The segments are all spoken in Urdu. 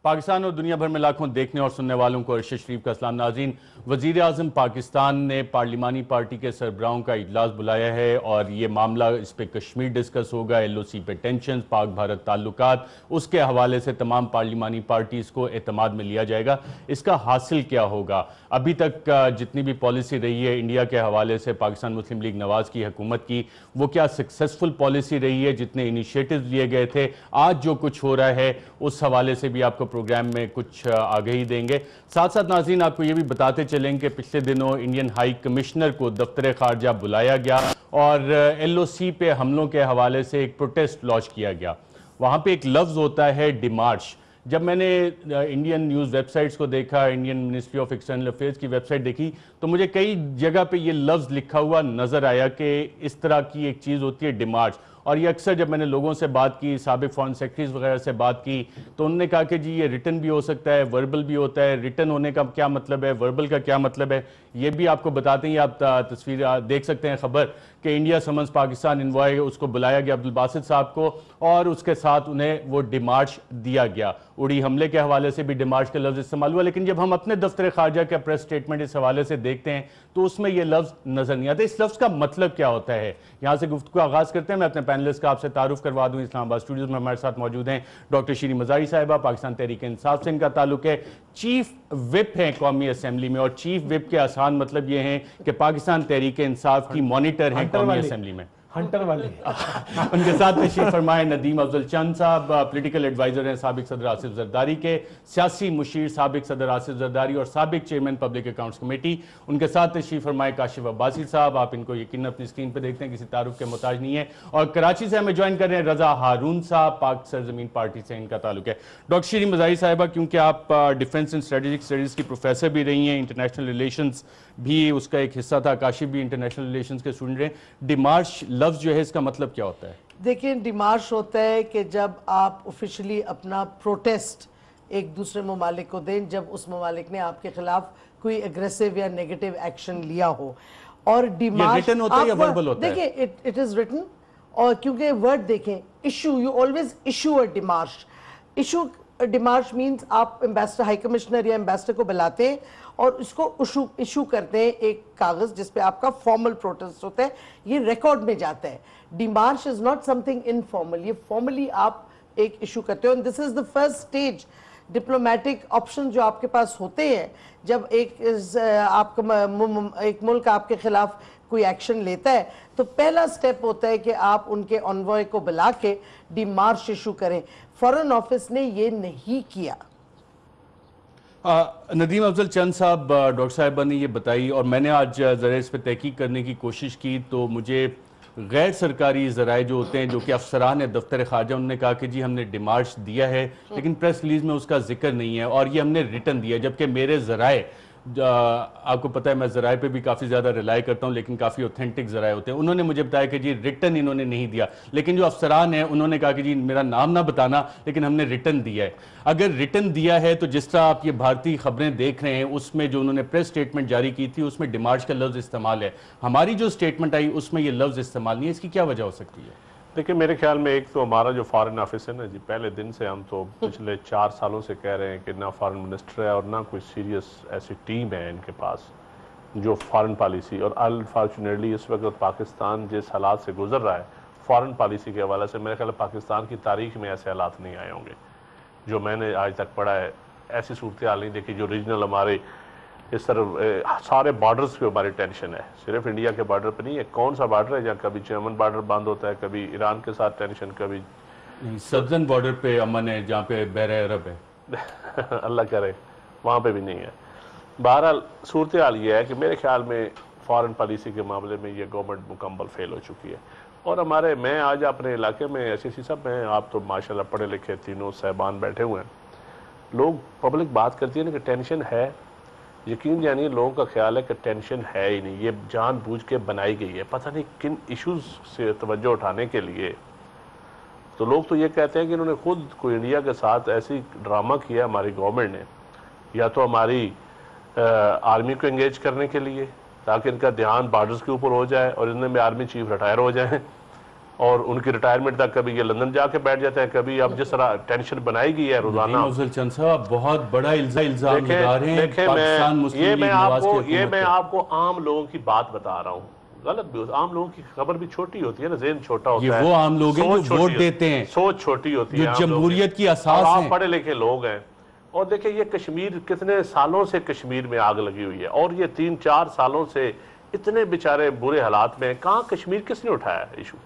پاکستان اور دنیا بھر میں لاکھوں دیکھنے اور سننے والوں کو عرش شریف کا سلام ناظرین۔ وزیر اعظم پاکستان نے پارلیمانی پارٹی کے سربراہوں کا اجلاس بلایا ہے اور یہ معاملہ اس پہ کشمیر ڈسکس ہوگا، ایل او سی پہ ٹینشنز، پاک بھارت تعلقات، اس کے حوالے سے تمام پارلیمانی پارٹیز کو اعتماد میں لیا جائے گا۔ اس کا حاصل کیا ہوگا؟ ابھی تک جتنی بھی پالیسی رہی ہے انڈیا کے حوالے سے پاکستان مسلم لیگ نواز کی حکومت کی، وہ کیا سکسیسفل پالیسی رہی ہے؟ جتنے انیشیٹیوز لیے گئے تھے، آج جو کچھ ہو رہا ہے اس حوالے سے بھی آپ کو پروگرام میں کچھ آگہی دیں گے۔ ساتھ ساتھ ناظرین آپ کو یہ بھی بتاتے چلیں کہ پچھلے دنوں انڈین ہائی کمشنر کو دفتر خارجہ بلایا گیا اور ایل او سی پہ حملوں کے حوالے سے ایک پروٹیسٹ لانچ کیا گیا۔ وہاں پہ ایک لفظ ہوتا ہے ڈیمارش۔ جب میں نے انڈین نیوز ویب سائٹس کو دیکھا، Indian ministry of external affairs کی ویب سائٹ دیکھی، تو مجھے کئی جگہ پہ یہ لفظ لکھا ہوا نظر آیا کہ اس طرح کی ایک چیز ہوتی ہے ڈیمارش۔ اور یہ اکثر جب میں نے لوگوں سے بات کی، سابق فارن سیکرٹریز وغیرہ سے بات کی، تو انہوں نے کہا کہ جی یہ ریٹن بھی ہو سکتا ہے، وربل بھی ہوتا ہے۔ ریٹن ہونے کا کیا مطلب ہے، وربل کا کیا مطلب ہے، یہ بھی آپ کو بتاتے ہیں۔ آپ تصویر دیکھ سکتے ہیں خبر کہ انڈیا سمنز پاکستان انوائے، اس کو بلایا گیا عبدالباسط صاحب کو، اور اس کے ساتھ انہیں وہ ڈیمارش دیا گیا۔ اڑی حملے کے حوالے سے بھی ڈیمارش کا لفظ استعمال ہوا، لیکن جب ہم اپنے دفتر خارجہ کا پریس سٹیٹمنٹ اس حوالے سے دیکھتے ہیں تو اس میں یہ لفظ نظر نہیں آتا۔ اس لفظ کا مطلب کیا ہوتا ہے؟ یہاں سے گفتگو کا آغاز کرتے ہیں۔ میں اپنے پینلسٹ کا آپ سے تعارف کروا دوں۔ اسلام آباد اسٹوڈیوز میں ہمارے ساتھ موجود ہیں ڈاکٹر شیریں مزاری صاحبہ، پاکستان تحریک انصاف سے ان کا تعلق ہے، چیف وپ ہیں قومی اسمبلی میں، اور چیف وپ کے آسان مطلب یہ ہیں کہ پاکستان تحریک انصاف کی مانیٹر ہیں قومی اسمبلی میں، ہنٹر والے۔ ان کے ساتھ تشریف فرمائے ندیم افضل چند صاحب، پولیٹیکل ایڈوائزر ہیں سابق صدر آصف زرداری کے، سیاسی مشیر سابق صدر آصف زرداری اور سابق چیئرمین پبلک اکاؤنٹس کمیٹی۔ ان کے ساتھ تشریف فرمائے کاشف عباسی صاحب، آپ ان کو یقیناً اپنی اسکرین پہ دیکھتے ہیں، کسی تعارف کے محتاج نہیں ہے۔ اور کراچی سے ہمیں جوائن کر رہے ہیں رضا ہارون صاحب، پاک سرزمین پارٹی سے ان کا تعلق ہے۔ ڈاکٹر شیریں مزاری صاحبہ، کیونکہ آپ ڈیفنس اینڈ اسٹریٹجک اسٹڈیز کی پروفیسر بھی رہی ہیں، انٹرنیشنل ریلیشنز بھی اس کا ایک حصہ تھا، کاشف بھی انٹرنیشنل ریلیشنز کے اسٹوڈنٹ رہے، ڈیمارش لفظ جو ہے اس کا مطلب کیا ہوتا ہے؟ دیکھیں، ڈیمارش ہوتا ہے کہ جب آپ آفیشلی اپنا پروٹیسٹ ایک دوسرے ممالک کو دیں، جب اس ممالک نے آپ کے خلاف کوئی اگریسو یا نیگیٹو ایکشن لیا ہو۔ اور ڈیمارش یہ ریٹن ہوتا ہے یا وربل ہوتا ہے؟ دیکھیں اٹ از ریٹن، اور کیونکہ ورڈ دیکھیں issue, you always issue a demarche. Issue demarche means آپ امبیسڈر، ہائی کمشنر یا امبیسڈر کو بلاتے ہیں اور اس کو ایشو کرتے ہیں ایک کاغذ جس پہ آپ کا فارمل پروٹیسٹ ہوتا ہے، یہ ریکارڈ میں جاتا ہے۔ Demarche is not something informal, یہ فارملی آپ ایک ایشو کرتے ہو، this is the first stage. Diplomatic option جو آپ کے پاس ہوتے ہیں جب ایک ملک آپ کے خلاف کوئی ایکشن لیتا ہے، تو پہلا سٹیپ ہوتا ہے کہ آپ ان کے انوائے کو بلا کے ڈیمارش ایشو کریں۔ فارن آفس نے یہ نہیں کیا۔ ندیم افضل چند صاحب، ڈاکٹر صاحبہ نے یہ بتائی، اور میں نے آج ذرا اس پہ تحقیق کرنے کی کوشش کی، تو مجھے غیر سرکاری ذرائع جو ہوتے ہیں، جو کہ افسران ہیں دفتر خارجہ، انہوں نے کہا کہ جی ہم نے ڈیمارش دیا ہے، لیکن پریس ریلیز میں اس کا ذکر نہیں ہے، اور یہ ہم نے ریٹن دیا ہے۔ جبکہ میرے ذرائع، آپ کو پتہ ہے میں ذرائع پہ بھی کافی زیادہ ریلائی کرتا ہوں، لیکن کافی اوتھینٹک ذرائع ہوتے ہیں، انہوں نے مجھے بتایا کہ جی ریٹن انہوں نے نہیں دیا، لیکن جو افسران ہیں انہوں نے کہا کہ جی میرا نام نہ بتانا، لیکن ہم نے ریٹن دیا ہے۔ اگر ریٹن دیا ہے تو جس طرح آپ یہ بھارتی خبریں دیکھ رہے ہیں، اس میں جو انہوں نے پریس سٹیٹمنٹ جاری کی تھی اس میں ڈیمارش کا لفظ استعمال ہے، ہماری جو سٹیٹمنٹ آئی اس میں یہ لفظ استعمال نہیں ہے، اس کی کیا وجہ ہو سکتی ہے؟ دیکھیں میرے خیال میں ایک تو ہمارا جو فارن آفس ہے نا جی، پہلے دن سے ہم تو پچھلے 4 سالوں سے کہہ رہے ہیں کہ نہ فارن منسٹر ہے اور نہ کوئی سیریس ایسی ٹیم ہے ان کے پاس جو فارن پالیسی، اور انفارچونیٹلی اس وقت پاکستان جس حالات سے گزر رہا ہے فارن پالیسی کے حوالے سے، میرے خیال پاکستان کی تاریخ میں ایسے حالات نہیں آئے ہوں گے جو میں نے آج تک پڑھا ہے۔ ایسی صورتحال نہیں دیکھی جو ریجنل ہمارے اس طرح سارے بارڈرز پہ ہماری ٹینشن ہے، صرف انڈیا کے بارڈر پہ نہیں ہے۔ کون سا بارڈر ہے جہاں کبھی چیمن بارڈر بند ہوتا ہے، کبھی ایران کے ساتھ ٹینشن، کبھی سدرن بارڈر پہ امن ہے جہاں پہ بحر عرب ہے، اللہ کرے وہاں پہ بھی نہیں ہے۔ بہرحال صورتحال یہ ہے کہ میرے خیال میں فارن پالیسی کے معاملے میں یہ گورنمنٹ مکمل فیل ہو چکی ہے۔ اور میں آج اپنے علاقے میں ایسی صاحب میں، آپ تو ماشاءاللہ پڑھے لکھے تینوں صاحبان بیٹھے ہوئے ہیں، لوگ پبلک بات کرتی ہے نا کہ ٹینشن ہے، یقین جانیے لوگوں کا خیال ہے کہ ٹینشن ہے ہی نہیں، یہ جان بوجھ کے بنائی گئی ہے، پتہ نہیں کن ایشوز سے توجہ اٹھانے کے لیے۔ تو لوگ تو یہ کہتے ہیں کہ انہوں نے خود کوئی انڈیا کے ساتھ ایسی ڈرامہ کیا ہماری گورنمنٹ نے، یا تو ہماری آرمی کو انگیج کرنے کے لیے تاکہ ان کا دھیان بارڈرز کے اوپر ہو جائے اور ان میں آرمی چیف ریٹائر ہو جائیں، اور ان کی ریٹائرمنٹ تک کبھی یہ لندن جا کے بیٹھ جاتے ہیں, کبھی اب جس طرح ٹینشن بنائی گئی ہے روزانہ. افضل چند صاحب بہت بڑا الزام لگا رہے ہیں پاکستان مسلم لیگ نواز کی یہ میں آپ کو عام لوگوں کی بات بتا رہا ہوں, غلط بھی ہوتا, عام لوگوں کی خبر بھی چھوٹی ہوتی ہے نا, ذہن چھوٹا ہوتا ہے. یہ وہ عام لوگ ہیں جو ووٹ دیتے ہیں, سوچ چھوٹی ہوتی ہے, جو جمہوریت کی اساس ہیں, آپ پڑھے لکھے لوگ ہیں. اور دیکھیں یہ کشمیر کتنے سالوں سے کشمیر میں آگ لگی ہوئی ہے, اور یہ 3-4 سالوں سے اتنے بیچارے برے حالات میں ہیں. کہاں کشمیر کس نے اٹھایا ایشو؟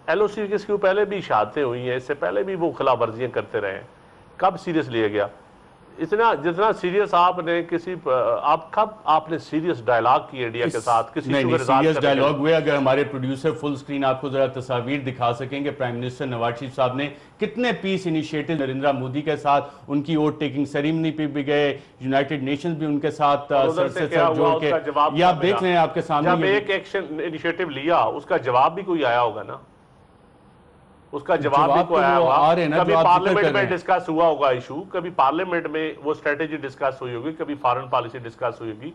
ایل او سی کس کی پہلے بھی شہادتیں ہوئی ہیں, اس سے پہلے بھی وہ خلاف ورزیاں کرتے رہے ہیں. کب سیریس لیا گیا؟ جتنا سیریس آپ نے کب آپ نے سیریس ڈائلاگ کی انڈیا کے ساتھ کسی نہیں سیریس ڈائلاگ ہوئے. اگر ہمارے پروڈیوسر فل سکرین آپ کو ذرا تصاویر دکھا سکیں کہ پرائم منسٹر نواز شریف صاحب نے کتنے پیس انیشیٹو نریندرا مودی کے ساتھ, ان کی ووٹ ٹیکنگ سیریمنی پہ بھی گئے, یونائٹڈ نیشنز بھی ان کے ساتھ سر سے سر جوڑ کے, یہ آپ دیکھ رہے ہیں آپ کے سامنے. جب ایک ایکشن انیشیٹو لیا اس کا جواب بھی کوئی آیا ہوگا نا, اس کا جواب بھی کوئی آیا ہوگا. کبھی پارلیمنٹ میں ڈسکس ہوا ہوگا ایشو, کبھی پارلیمنٹ میں وہ اسٹریٹجی ڈسکس ہوئی ہوگی, کبھی فارن پالیسی ڈسکس ہوئی ہوگی,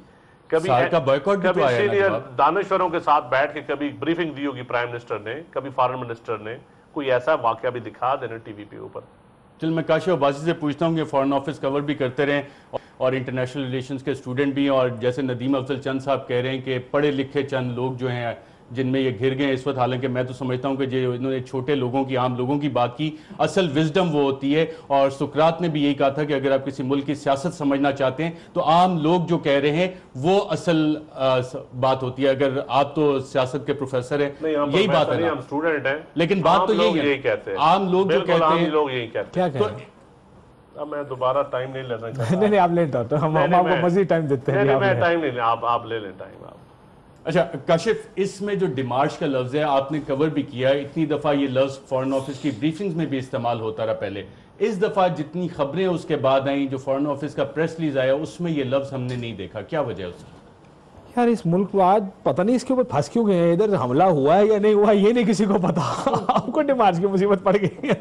کبھی سینئر دانشوروں کے ساتھ بیٹھ کے کبھی بریفنگ دی ہوگی پرائم منسٹر نے, کبھی فارن منسٹر نے. کوئی ایسا واقعہ بھی دکھا دینا ٹی وی پہ اوپر. چل میں کاشف عباسی سے پوچھتا ہوں کہ فارن آفس کور بھی کرتے رہیں اور انٹرنیشنل ریلیشنز کے اسٹوڈنٹ بھی ہیں, اور جیسے ندیم افضل چند صاحب کہہ رہے ہیں کہ پڑھے لکھے چند لوگ جو ہیں جن میں یہ گھر گئے اس وقت, حالانکہ میں تو سمجھتا ہوں کہ جو انہوں نے چھوٹے لوگوں کی, عام لوگوں کی بات کی, اصل وزڈم وہ ہوتی ہے. اور سقراط نے بھی یہی کہا تھا کہ اگر آپ کسی ملک کی سیاست سمجھنا چاہتے ہیں تو عام لوگ جو کہہ رہے ہیں وہ اصل بات ہوتی ہے. اگر آپ تو سیاست کے پروفیسر ہیں, یہی بات ہے ہم اسٹوڈنٹ ہیں, لیکن بات تو یہی ہے, عام لوگ جو کہتے ہیں لوگ یہی کہتے ہیں. کیا کہتے ہیں؟ اب میں دوبارہ ٹائم نہیں لینا چاہتا. نہیں آپ لیں تو ہم آپ کو مزید ٹائم دیتے ہیں. میں ٹائم نہیں لیں, آپ لے لیں ٹائم آپ. اچھا کاشف, اس میں جو ڈیمارش کا لفظ ہے آپ نے کور بھی کیا, اتنی دفعہ یہ لفظ فارن آفس کی بریفنگز میں بھی استعمال ہوتا رہا پہلے. اس دفعہ جتنی خبریں اس کے بعد آئیں, جو فارن آفس کا پریس ریلیز آیا, اس میں یہ لفظ ہم نے نہیں دیکھا. کیا وجہ ہے اس کی؟ یار اس ملک کو آج پتہ نہیں اس کے اوپر پھنس کیوں گئے ہیں, ادھر حملہ ہوا ہے یا نہیں ہوا یہ نہیں کسی کو پتا. آپ کو ڈیمارش کی مصیبت پڑ گئی ہے,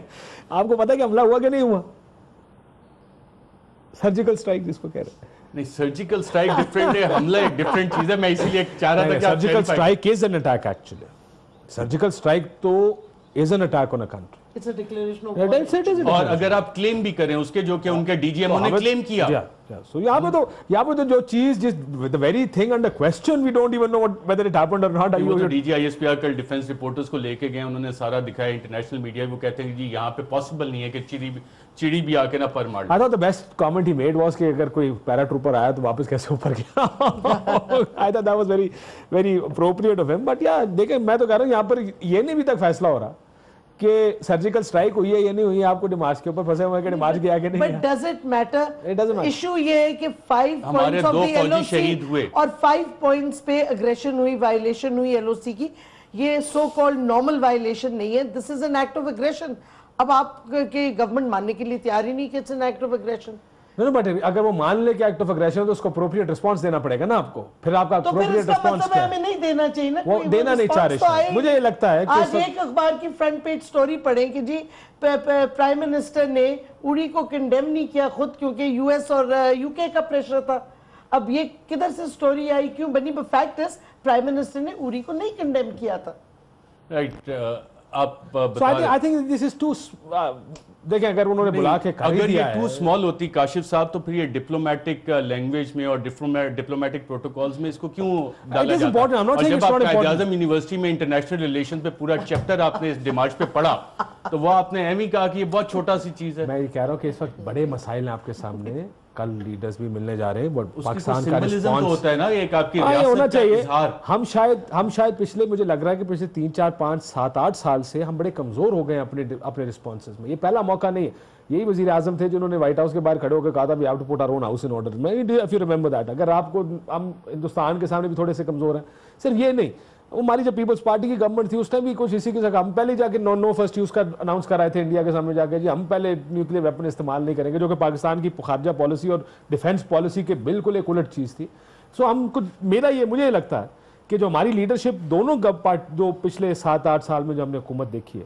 آپ کو پتا کہ حملہ ہوا کہ نہیں ہوا؟ سرجیکل سٹرائک جس کو کہہ رہے ہیں. نہیں سرجیکل سٹرائک ڈیفرنٹ ہے, حملہ ایک ڈیفرنٹ چیز ہے. میں اسی لیے چاہ رہا تھا کہ surgical strike is an attack actually. Surgical strike تو is an attack on a country. اور اگر آپ کلیم بھی کریں اس کے, جو کہ ان کے ڈی جی ایم نے کلیم کیا, یہاں پہ تو جو چیز the very thing under question we don't even know whether it happened or not. وہ تو D G I S P R کل ڈیفنس رپورٹرز کو لے کے گئے, انہوں نے سارا دکھایا انٹرنیشنل میڈیا, وہ کہتے ہیں جی یہاں پہ پاسبل نہیں ہے کہ چڑی بھی آ کے نہ پر مار. I thought the best comment he made was کہ اگر کوئی پیرا ٹروپر آیا تو واپس کیسے اوپر گیا. I thought that was very very appropriate of him. But yeah دیکھیں میں تو کہہ رہا ہوں یہاں پر یہ نہیں بھی تک فیصلہ ہو رہا کہ سرجیکل سٹرائک ہوئی ہے یا نہیں ہوئی ہے, آپ کو ڈیمارش کے اوپر پھنسے ہوئے کہ ڈیمارش گیا کہ نہیں. But does it matter? Issue یہ ہے کہ 5 points of the LOC اور 5 points پہ aggression ہوئی, violation ہوئی LOC کی, یہ so called normal violation نہیں ہے. This is an act of aggression. اب آپ کی گورنمنٹ ماننے کے لیے تیار ہی نہیں کہ it's an act of aggression. نہیں بٹ اگر وہ مان لے کہ ایکٹ آف اگریشن تو اس کو اپروپریٹ رسپانس دینا پڑے گا نا آپ کو. پھر آپ کا اپروپریٹ رسپانس کیا ہے؟ ہمیں نہیں دینا چاہیے نا, وہ دینا نہیں چاہ رہے. مجھے یہ لگتا ہے کہ آج ایک اخبار کی فرنٹ پیج سٹوری پڑھیں کہ جی پرائم منسٹر نے اوری کو کنڈیم نہیں کیا خود کیونکہ یو ایس اور یو کے کا پریشر تھا. اب یہ کدھر سے سٹوری آئی, کیوں بنی؟ فیکٹ ہے پرائم منسٹر نے اوری کو نہیں کنڈیم کیا تھا. رائٹ, آپ I think this is too دیکھیں اگر انہوں نے بلا کے اگر یہ ٹو اسمال ہوتی کاشف صاحب تو پھر یہ ڈپلومیٹک لینگویج میں اور ڈپلومیٹک پروٹوکولز میں اس کو کیوں ڈالا جاتا ہے؟ اور جب آپ قائد اعظم یونیورسٹی میں انٹرنیشنل ریلیشن پہ پورا چیپٹر آپ نے اس ڈیمارش پہ پڑھا تو وہ آپ نے ایم ہی کہا کہ یہ بہت چھوٹا سی چیز ہے. میں یہ کہہ رہا ہوں کہ اس وقت بڑے مسائل ہیں آپ کے سامنے, کل لیڈرز بھی ملنے جا رہے ہیں, پاکستان کا رسپانس ہوتا ہے نا ایک آپ کی ریاست ہونا چاہیے. ہم شاید پچھلے مجھے لگ رہا ہے کہ پچھلے 3 4 5 7 8 سال سے ہم بڑے کمزور ہو گئے ہیں اپنے رسپانسز میں. یہ پہلا موقع نہیں ہے. یہی وزیر اعظم تھے جنہوں نے وائٹ ہاؤس کے باہر کھڑے ہو کے کہا تھا we have to put our own house in order. میں if you remember that, اگر آپ کو ہم ہندوستان کے سامنے بھی تھوڑے سے کمزور ہیں. صرف یہ نہیں, ہماری جب پیپلز پارٹی کی گورنمنٹ تھی اس ٹائم بھی کچھ اسی کے ساتھ ہم پہلے جا کے نو فرسٹ یوز کا اناؤنس کر رہے تھے انڈیا کے سامنے جا کے, جی ہم پہلے نیوکلیر ویپن استعمال نہیں کریں گے, جو کہ پاکستان کی خارجہ پالیسی اور ڈیفینس پالیسی کے بالکل ایک الٹ چیز تھی. سو ہم مجھے یہ لگتا ہے کہ جو ہماری لیڈرشپ دونوں جو پچھلے 7 8 سال میں جو ہم نے حکومت دیکھی ہے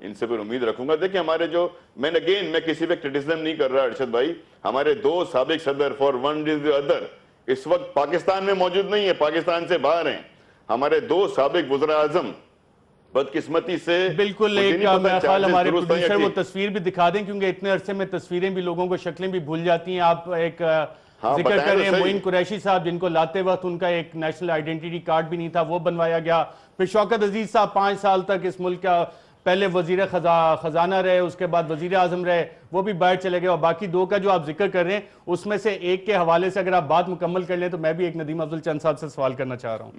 ان سے پھر امید رکھوں گا. دیکھیں ہمارے جو میں کسی پہ کرٹیسزم نہیں کر رہا ارشد بھائی, ہمارے 2 سابق صدر فار ون ریزن اور ادر اس وقت پاکستان میں موجود نہیں ہے, پاکستان سے باہر ہیں. ہمارے 2 سابق وزراء اعظم بدقسمتی سے بالکل ایک میرا خیال ہمارے پروڈیوسر وہ تصویر بھی دکھا دیں, کیونکہ اتنے عرصے میں تصویریں بھی لوگوں کو شکلیں بھی بھول جاتی ہیں. آپ ایک ذکر کر رہے ہیں معین قریشی صاحب, جن کو لاتے وقت ان کا ایک نیشنل آئیڈینٹی کارڈ بھی نہیں تھا, وہ بنوایا گیا. پھر شوکت عزیز صاحب 5 سال تک اس ملک کا پہلے وزیر خزانہ رہے, اس کے بعد وزیر اعظم رہے, وہ بھی باہر چلے گئے. اور باقی 2 کا جو آپ ذکر کر رہے ہیں اس میں سے ایک کے حوالے سے اگر آپ بات مکمل کر لیں تو میں بھی ایک ندیم افضل چند صاحب سے سوال کرنا چاہ رہا ہوں.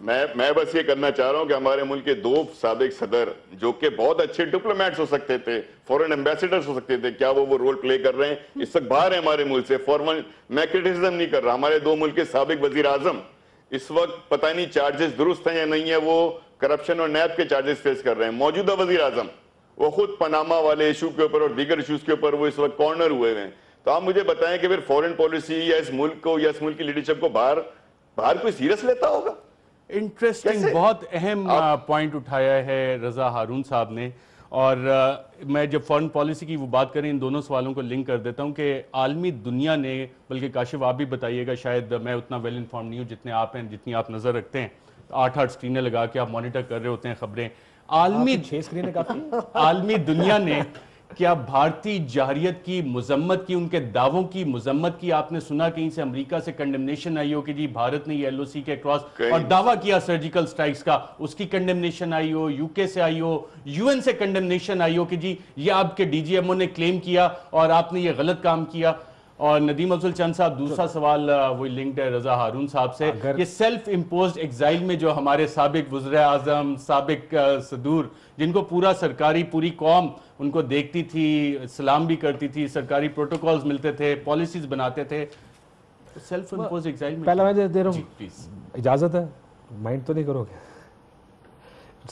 میں بس یہ کرنا چاہ رہا ہوں کہ ہمارے ملک کے 2 سابق صدر جو کہ بہت اچھے ڈپلومیٹس ہو سکتے تھے, فورن ایمبیسیڈرز ہو سکتے تھے, کیا وہ رول پلے کر رہے ہیں؟ اس وقت باہر ہیں ہمارے ملک سے. میں کرٹیسزم نہیں کر رہا, ہمارے 2 ملک کے سابق وزیر اعظم اس وقت پتہ نہیں چارجز درست ہیں یا نہیں ہے, وہ کرپشن اور نیب کے چارجز فیس کر رہے ہیں. موجودہ وزیر اعظم وہ خود پاناما والے ایشو کے اوپر اور دیگر ایشوز کے اوپر وہ اس وقت کارنر ہوئے ہیں. تو آپ مجھے بتائیں کہ پھر فورن پالیسی یا اس ملک کو یا اس ملک کی لیڈرشپ کو باہر کوئی سیریس لیتا ہوگا؟ انٹرسٹنگ بہت اہم پوائنٹ اٹھایا ہے رضا ہارون صاحب نے. اور میں جب فورن پالیسی کی وہ بات کریں ان دونوں سوالوں کو لنک کر دیتا ہوں کہ عالمی دنیا نے, بلکہ کاشف آپ بھی بتائیے گا, شاید میں اتنا ویل انفارم نہیں ہوں جتنے آپ ہیں, جتنی آپ نظر رکھتے ہیں, 8 سکرینیں لگا کے آپ مانیٹر کر رہے ہوتے ہیں خبریں. عالمی دنیا نے کیا بھارتی جارحیت کی مذمت کی, ان کے دعووں کی مذمت کی؟ آپ نے سنا کہیں سے امریکہ سے کنڈمنیشن آئی ہو کہ جی بھارت نے یہ ایل او سی کے کراس اور دعویٰ کیا سرجیکل سٹرائکس کا, اس کی کنڈمنیشن آئی ہو, یو کے سے آئی ہو, یو این سے کنڈمنیشن آئی ہو کہ جی یہ آپ کے ڈی جی ایم او نے کلیم کیا اور آپ نے یہ غلط کام کیا. اور ندیم افضل چند صاحب دوسرا سوال وہی لنکڈ ہے رضا ہارون صاحب سے, یہ سیلف امپوزڈ ایگزائل میں جو ہمارے سابق وزراء اعظم, سابق صدور, جن کو پوری قوم ان کو دیکھتی تھی, سلام بھی کرتی تھی, سرکاری پروٹوکولز ملتے تھے, پالیسیز بناتے تھے, سیلف امپوزڈ ایگزائل میں پہلا میں دے رہا ہوں, اجازت ہے, مائنڈ تو نہیں کرو گے؟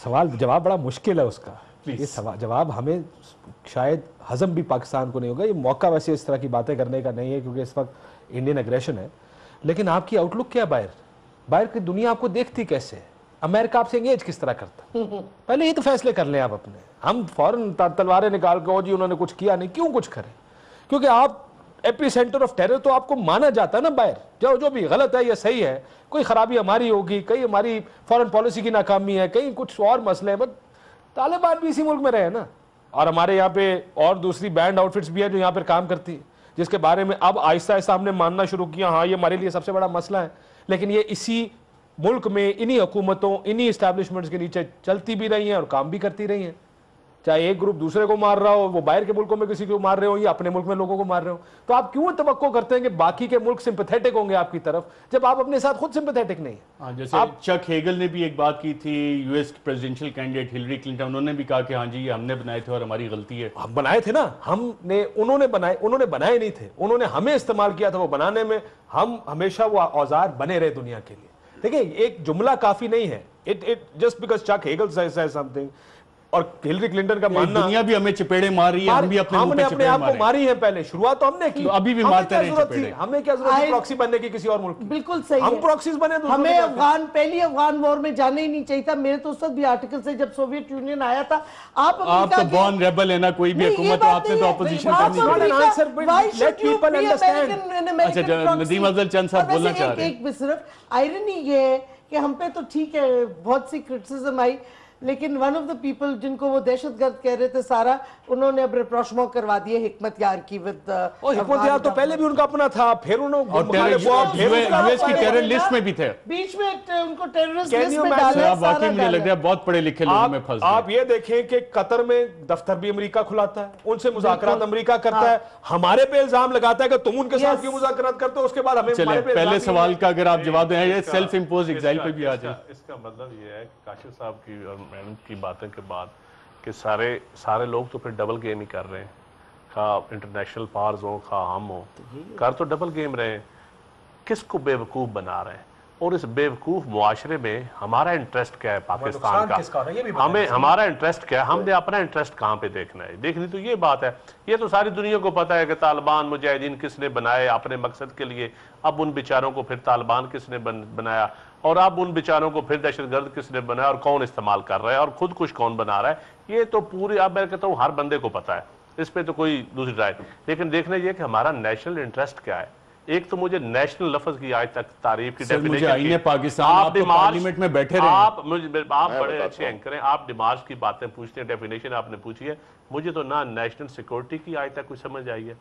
سوال جواب بڑا مشکل ہے اس کا, یہ جواب ہمیں شاید ہضم بھی پاکستان کو نہیں ہوگا. یہ موقع ویسے اس طرح کی باتیں کرنے کا نہیں ہے کیونکہ اس وقت انڈین اگریشن ہے. لیکن آپ کی آؤٹ لک کیا باہر کی دنیا آپ کو دیکھتی کیسے ہے؟ امریکہ آپ سے انگیج کس طرح کرتا ہے؟ پہلے یہ تو فیصلے کر لیں آپ اپنے. ہم فوراً تلواریں نکال کے جی انہوں نے کچھ کیا نہیں, کیوں کچھ کریں؟ کیونکہ آپ ایپی سینٹر آف ٹیرر تو آپ کو مانا جاتا ہے نا باہر, جو بھی غلط ہے یا صحیح ہے, کوئی خرابی ہماری ہوگی, کہیں ہماری فورن پالیسی کی ناکامی ہے, کہیں کچھ اور مسئلے ہیں. بٹ طالبان بھی اسی ملک میں رہے نا, اور ہمارے یہاں پہ اور دوسری بینڈ آؤٹ فٹس بھی ہے جو یہاں پر کام کرتی ہے, جس کے بارے میں اب آہستہ آہستہ ہم نے ماننا شروع کیا, ہاں یہ ہمارے لیے سب سے بڑا مسئلہ ہے. لیکن یہ اسی ملک میں انہی حکومتوں, انہی اسٹیبلشمنٹس کے نیچے چلتی بھی رہی ہیں اور کام بھی کرتی رہی ہیں. چاہے ایک گروپ دوسرے کو مار رہا ہو, وہ باہر کے ملکوں میں کسی کو مار رہے ہو یا اپنے ملک میں لوگوں کو مار رہے ہو. تو آپ کیوں توقع کرتے ہیں کہ باقی کے ملک سمپیتھیٹک ہوں گے آپ کی طرف جب آپ اپنے ساتھ خود سمپیتھیٹک نہیں ہیں؟ جیسے چک ہیگل نے بھی ایک بات کی تھی, U S presidential candidate Hillary Clinton, انہوں نے بھی کہا کہ ہاں جی یہ ہم نے بنائے تھے اور ہماری غلطی ہے. ہم بنائے تھے نا, انہوں نے بنائے نہیں تھے, انہوں نے ہمیں استعمال کیا تھا وہ بنانے میں. ہم ہمیشہ وہ اوزار بنے رہے دنیا کے لیے. دیکھیں ایک جملہ کافی نہیں ہے, جسٹ بیکاز چک ہیگل says something اور ہلری کلنٹن کا ماننا, دنیا بھی ہمیں چپیڑے مار رہی ہے, ہم بھی ہم نے اپنے آپ کو ماری ہے. پہلے شروعات تو ہم نے کی, ابھی بھی مارتے رہے چپیڑے. ہمیں کیا ضرورت ہے پراکسی بننے کی کسی اور ملک کی؟ بالکل صحیح ہے, ہم پراکسیز بنے. ہمیں پہلی افغان وار میں جانا ہی نہیں چاہیے تھا. میرے تو اس وقت بھی آرٹیکل سے جب سوویت یونین آیا تھا, آپ تو بورن ریبل ہے نا, کوئی بھی حکومت آپ نے تو اپوزیشن کرنی ہے. اچھا ندیم افضل چند صاحب بولنا چاہ رہے ہیں. ایک صرف آئرنی یہ ہے کہ ہم پہ تو ٹھیک ہے بہت سی کرٹیسزم آئی, لیکن ون آف دا پیپل جن کو وہ دہشت گرد کہہ رہے تھے سارا, انہوں نے اب ریپروشمنٹ کروا دیے حکمت یار کی ود حکمت یار تو پہلے بھی ان کا اپنا تھا, پھر انہوں یو ایس کی ٹیرر لسٹ میں بھی تھے, بیچ میں ان کو ٹیررسٹ لسٹ میں ڈالا. واقعی مجھے لگ رہا ہے بہت پڑھے لکھے لوگوں میں پھنس گئے. آپ یہ دیکھیں کہ قطر میں دفتر بھی امریکہ کھلاتا ہے, ان سے مذاکرات امریکہ کرتا ہے, ہمارے پہ الزام لگاتا ہے کہ تم ان کے ساتھ کیوں مذاکرات کرتے ہو, اس کے بعد ہمیں چلے پہلے سوال کا اگر آپ جواب دیں, سیلف امپوز ایگزائل پہ بھی آ جائیں. اس کا مطلب یہ ہے کہ کاشف صاحب کی اور میڈم کی باتیں کے بعد کہ سارے لوگ تو پھر ڈبل گیم ہی کر رہے ہیں, خواہ انٹرنیشنل پارز ہوں خواہ ہم ہوں, کر تو ڈبل گیم رہے ہیں. کس کو بے وقوف بنا رہے ہیں, اور اس بے وقوف معاشرے میں ہمارا انٹرسٹ کیا ہے پاکستان کا, ہمارا انٹرسٹ کیا ہے, ہم نے اپنا انٹرسٹ کہاں پہ دیکھنا ہے. دیکھنی تو یہ بات ہے, یہ تو ساری دنیا کو پتا ہے کہ طالبان مجاہدین کس نے بنائے اپنے مقصد کے لیے. اب ان بیچاروں کو پھر طالبان کس نے بنایا, اور اب ان بیچاروں کو پھر دہشت گرد کس نے بنایا اور کون استعمال کر رہا ہے اور خود کش کون بنا رہا ہے، یہ تو پوری اب میں کہتا ہوں ہر بندے کو پتا ہے، اس پہ تو کوئی دوسری رائے نہیں۔ لیکن دیکھنا یہ کہ ہمارا نیشنل انٹرسٹ کیا ہے۔ ایک تو مجھے نیشنل لفظ کی آج تک تعریف کی مجھے آئین پاکستان آپ تو پارلیمنٹ میں بیٹھے رہے ہیں، آپ بڑے اچھے اینکر ہیں، آپ ڈیمارش کی باتیں پوچھتے ہیں، ڈیفینیشن آپ نے پوچھی ہے، مجھے تو نہ نیشنل سیکورٹی کی آج تک کوئی سمجھ آئی ہے،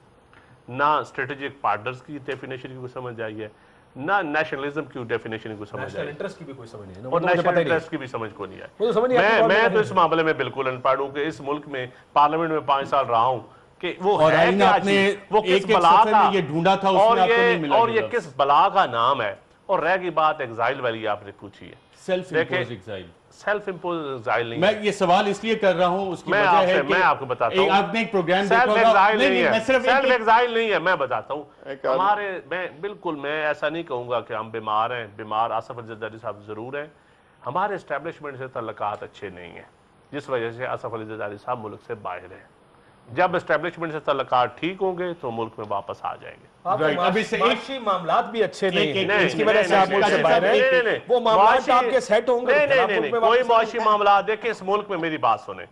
نہ اسٹریٹجک پارٹنرز کی ڈیفینیشن کی کوئی سمجھ آئی ہے، نہ نیشنلزم کی ڈیفینیشن کی کوئی سمجھ آئی ہے، انٹرسٹ کی بھی کوئی سمجھ نہیں ہے اور نیشنل انٹرسٹ کی بھی سمجھ کو نہیں آئی۔ میں تو اس معاملے میں بالکل ان پڑھ ہوں کہ اس ملک میں پارلیمنٹ میں 5 سال رہا ہوں کہ وہ اور ہے آئین کیا آپ نے چیز، وہ کس ایک بلا سفر میں یہ ڈھونڈا تھا، اس میں آپ کو نہیں ملا اور یہ کس بلا کا نام ہے۔ اور رہ گئی بات ایگزائل والی آپ نے پوچھی ہے، self impose exile. Self impose exile نہیں میں یہ سوال اس لیے کر رہا ہوں، اس کی وجہ ہے کہ میں آپ کو بتاتا ہوں، آپ نے ایک پروگرام دیکھا سیلف ہوگا، ایگزائل نہیں ہے، صرف سیلف ایگزائل نہیں ہے، میں بتاتا ہوں ہمارے، میں ایسا نہیں کہوں گا کہ ہم بیمار ہیں، بیمار آصف علی زرداری صاحب ضرور ہیں، ہمارے اسٹیبلشمنٹ سے تعلقات اچھے نہیں ہیں، جس وجہ سے آصف علی زرداری صاحب ملک سے باہر ہیں۔ جب اسٹیبلشمنٹ سے تعلقات ٹھیک ہوں گے تو ملک میں واپس آ جائیں گے۔ معاشی معاملات بھی اچھے نہیں ہیں، نہیں، اس کی وجہ سے آپ ملک سے باہر ہیں، وہ معاملات آپ کے سیٹ ہوں گے۔ نہیں، کوئی معاشی معاملات دیکھیں اس ملک میں، میری بات سنیں،